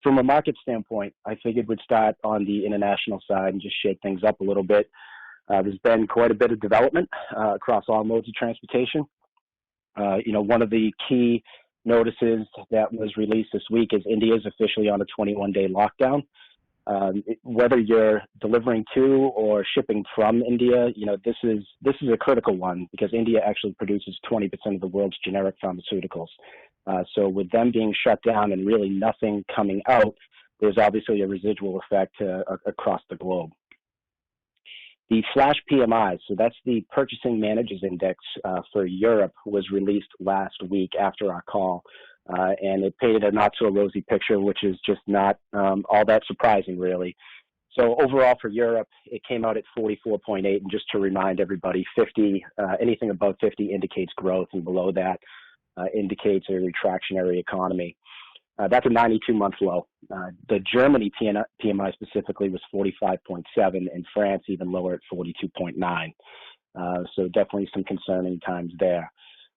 From a market standpoint, I figured we'd start on the international side and just shake things up a little bit. There's been quite a bit of development across all modes of transportation. One of the key notices that was released this week is India is officially on a 21-day lockdown. Whether you're delivering to or shipping from India, this is a critical one because India actually produces 20% of the world's generic pharmaceuticals. So with them being shut down and really nothing coming out, there's obviously a residual effect across the globe. The flash PMI, so that's the Purchasing Managers Index for Europe, was released last week after our call. And it painted a not-so-rosy picture, which is just not all that surprising, really. So overall for Europe, it came out at 44.8, and just to remind everybody, 50, anything above 50 indicates growth, and below that indicates a retractionary economy. That's a 92-month low. The Germany PMI specifically was 45.7, and France even lower at 42.9. So definitely some concerning times there.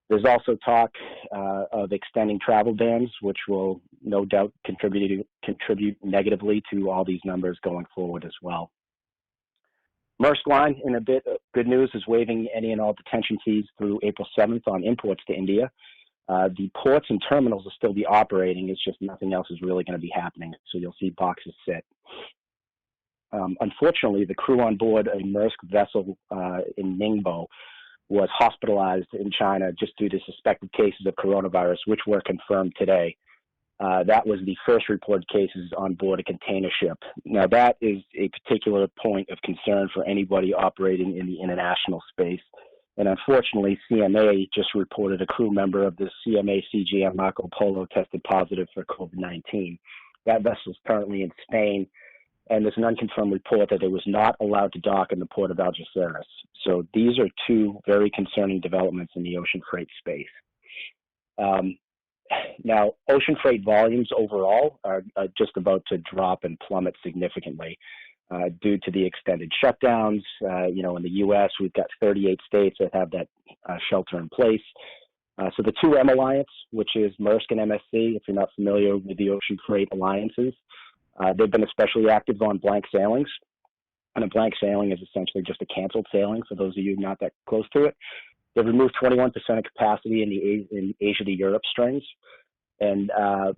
There's also talk of extending travel bans, which will no doubt contribute negatively to all these numbers going forward as well. Maersk Line, in a bit of good news, is waiving any and all detention fees through April 7th on imports to India. The ports and terminals will still be operating. It's just nothing else is really going to be happening. So you'll see boxes sit. Unfortunately, the crew on board a Maersk vessel in Ningbo was hospitalized in China just due to suspected cases of coronavirus, which were confirmed today. That was the first reported cases on board a container ship. Now, that is a particular point of concern for anybody operating in the international space. And unfortunately, CMA just reported a crew member of the CMA CGM Marco Polo tested positive for COVID-19. That vessel is currently in Spain, and there's an unconfirmed report that it was not allowed to dock in the port of Algeciras. So these are two very concerning developments in the ocean freight space. Now, ocean freight volumes overall are just about to drop and plummet significantly due to the extended shutdowns. In the U.S., we've got 38 states that have that shelter in place. So the 2M Alliance, which is Maersk and MSC, if you're not familiar with the ocean freight alliances, they've been especially active on blank sailings. And a blank sailing is essentially just a canceled sailing for those of you not that close to it. They've removed 21% of capacity in Asia to Europe strings. And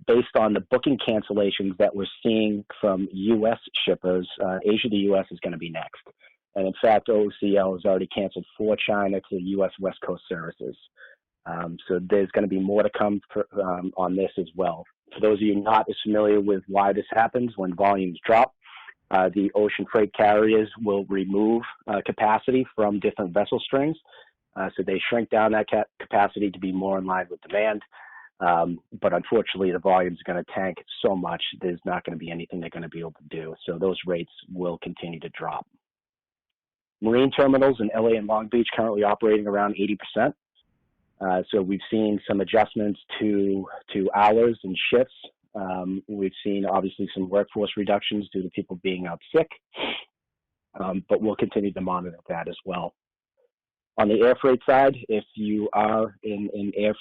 based on the booking cancellations that we're seeing from U.S. shippers, Asia to U.S. is going to be next. And in fact, OOCL has already canceled for China to U.S. West Coast services. So there's going to be more to come on this as well. For those of you not as familiar with why this happens, when volumes drop, the ocean freight carriers will remove capacity from different vessel strings. So they shrink down that capacity to be more in line with demand. But unfortunately, the volume is going to tank so much, there's not going to be anything they're going to be able to do. So those rates will continue to drop. Marine terminals in LA and Long Beach currently operating around 80%. So we've seen some adjustments to hours and shifts. We've seen obviously some workforce reductions due to people being out sick, but we'll continue to monitor that as well. On the air freight side, if you are in the air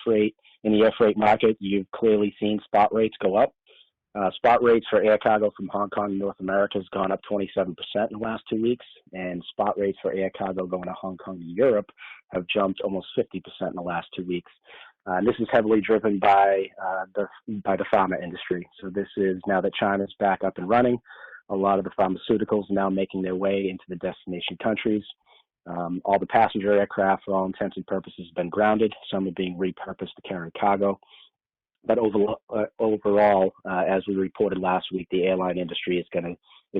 freight market, you've clearly seen spot rates go up. Spot rates for air cargo from Hong Kong to North America has gone up 27% in the last 2 weeks, and spot rates for air cargo going to Hong Kong to Europe have jumped almost 50% in the last 2 weeks. This is heavily driven by the pharma industry. So this is now that China's back up and running, a lot of the pharmaceuticals are now making their way into the destination countries. All the passenger aircraft, for all intents and purposes, have been grounded. Some are being repurposed to carry cargo. But overall, as we reported last week, the airline industry is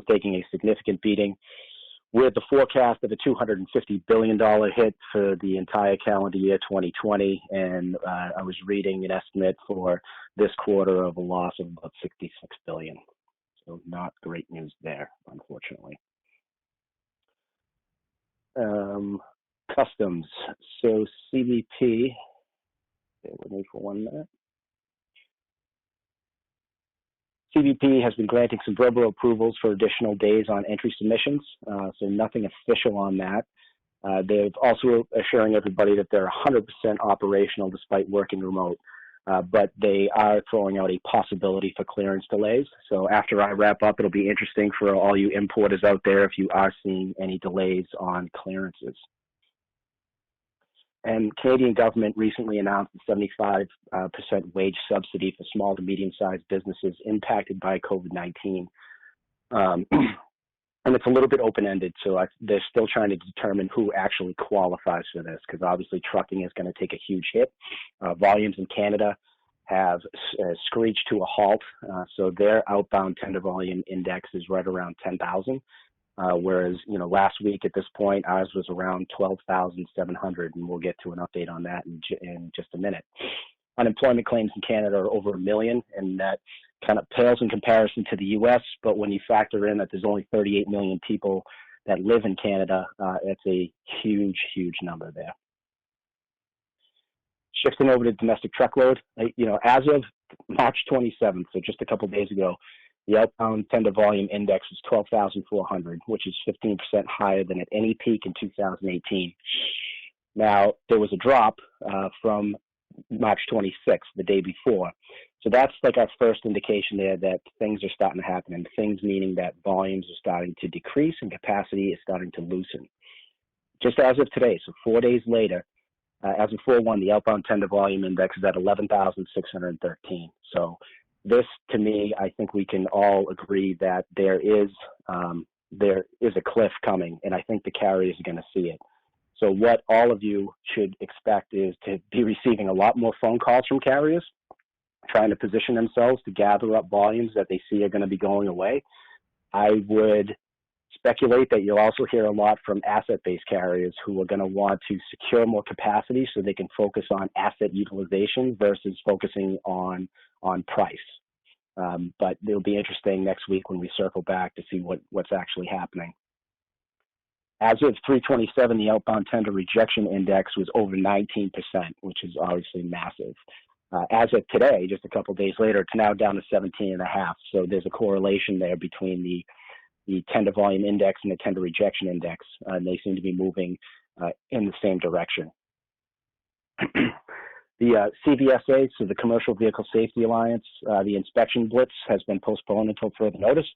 taking a significant beating, with the forecast of a $250 billion hit for the entire calendar year 2020. And I was reading an estimate for this quarter of a loss of about $66 billion. So not great news there, unfortunately. Customs. So CBP, bear with me for 1 minute. CBP has been granting some verbal approvals for additional days on entry submissions, so nothing official on that. They've also assuring everybody that they're 100% operational despite working remote. but they are throwing out a possibility for clearance delays. So after I wrap up, it'll be interesting for all you importers out there if you are seeing any delays on clearances. And Canadian government recently announced a 75% wage subsidy for small to medium-sized businesses impacted by COVID-19. And it's a little bit open-ended, so they're still trying to determine who actually qualifies for this, because obviously trucking is going to take a huge hit. Volumes in Canada have screeched to a halt, so their outbound tender volume index is right around 10,000, whereas last week at this point ours was around 12,700, and we'll get to an update on that in just a minute. Unemployment claims in Canada are over 1 million, and that kind of pales in comparison to the U.S., but when you factor in that there's only 38 million people that live in Canada, it's a huge, huge number there. Shifting over to domestic truckload, as of March 27th, so just a couple days ago, the outbound tender volume index is 12,400, which is 15% higher than at any peak in 2018. Now, there was a drop from March 26th, the day before. So that's like our first indication there that things are starting to happen, and things meaning that volumes are starting to decrease and capacity is starting to loosen. Just as of today, so 4 days later, as of 4/1, the outbound tender volume index is at 11,613. So this, to me, I think we can all agree that there is a cliff coming, and I think the carriers are going to see it. So what all of you should expect is to be receiving a lot more phone calls from carriers, trying to position themselves to gather up volumes that they see are going to be going away. I would speculate that you'll also hear a lot from asset-based carriers who are going to want to secure more capacity so they can focus on asset utilization versus focusing on price. But it'll be interesting next week when we circle back to see what's actually happening. As of 3/27, the outbound tender rejection index was over 19%, which is obviously massive. As of today, just a couple of days later, it's now down to 17.5. So there's a correlation there between the tender volume index and the tender rejection index, and they seem to be moving in the same direction. The CVSA, so the Commercial Vehicle Safety Alliance, the inspection blitz has been postponed until further notice.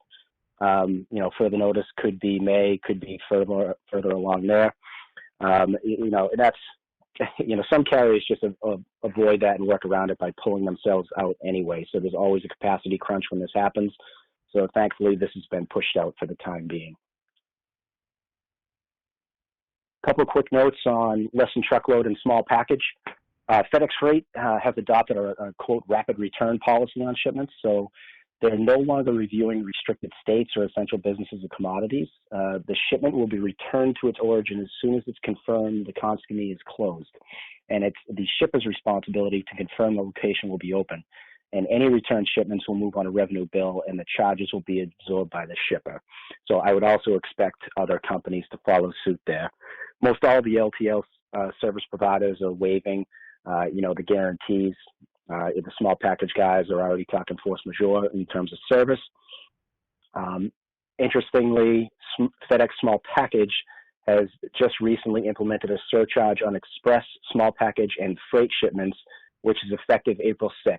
Further notice could be May, could be further along there. That's, some carriers just avoid that and work around it by pulling themselves out anyway. So there's always a capacity crunch when this happens. So thankfully, this has been pushed out for the time being. A couple of quick notes on less than truckload and small package. FedEx Freight has adopted a quote rapid return policy on shipments. So they're no longer reviewing restricted states or essential businesses or commodities. The shipment will be returned to its origin as soon as it's confirmed the consignee is closed. And it's the shipper's responsibility to confirm the location will be open. And any return shipments will move on a revenue bill, and the charges will be absorbed by the shipper. So I would also expect other companies to follow suit there. Most all of the LTL service providers are waiving, the guarantees. The small package guys are already talking force majeure in terms of service. Interestingly, FedEx Small Package has just recently implemented a surcharge on express, small package, and freight shipments, which is effective April 6th.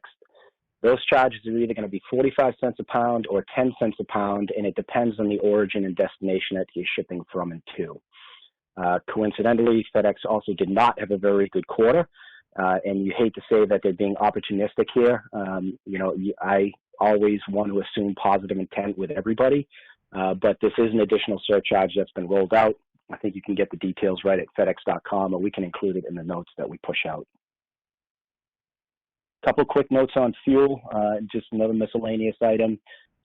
Those charges are either going to be 45 cents a pound or 10 cents a pound, and it depends on the origin and destination that you're shipping from and to. Coincidentally, FedEx also did not have a very good quarter. And you hate to say that they're being opportunistic here. I always want to assume positive intent with everybody, but this is an additional surcharge that's been rolled out. I think you can get the details right at fedex.com, or we can include it in the notes that we push out. A couple of quick notes on fuel, just another miscellaneous item.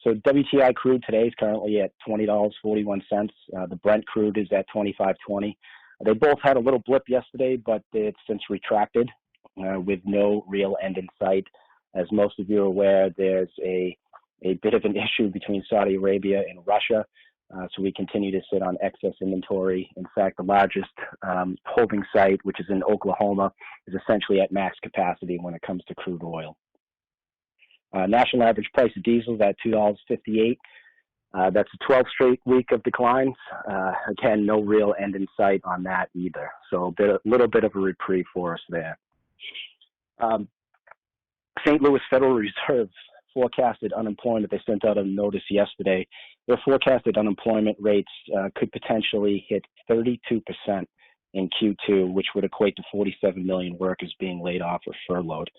So WTI crude today is currently at $20.41. The Brent crude is at $25.20. They both had a little blip yesterday, but it's since retracted with no real end in sight. As most of you are aware, there's a bit of an issue between Saudi Arabia and Russia, so we continue to sit on excess inventory. In fact, the largest holding site, which is in Oklahoma, is essentially at max capacity when it comes to crude oil. National average price of diesel is at $2.58. That's a 12th straight week of declines. Again, no real end in sight on that either. So a little bit of a reprieve for us there. St. Louis Federal Reserve forecasted unemployment, they sent out a notice yesterday. Their forecasted unemployment rates could potentially hit 32% in Q2, which would equate to 47 million workers being laid off or furloughed.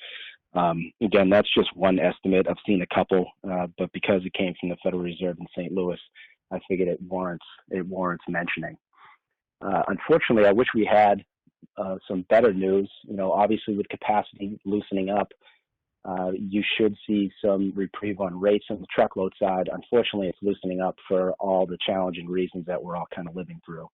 Again, that's just one estimate. I've seen a couple, but because it came from the Federal Reserve in St. Louis, I figured it warrants mentioning. Unfortunately, I wish we had some better news. Obviously with capacity loosening up, you should see some reprieve on rates on the truckload side. Unfortunately, it's loosening up for all the challenging reasons that we're all kind of living through.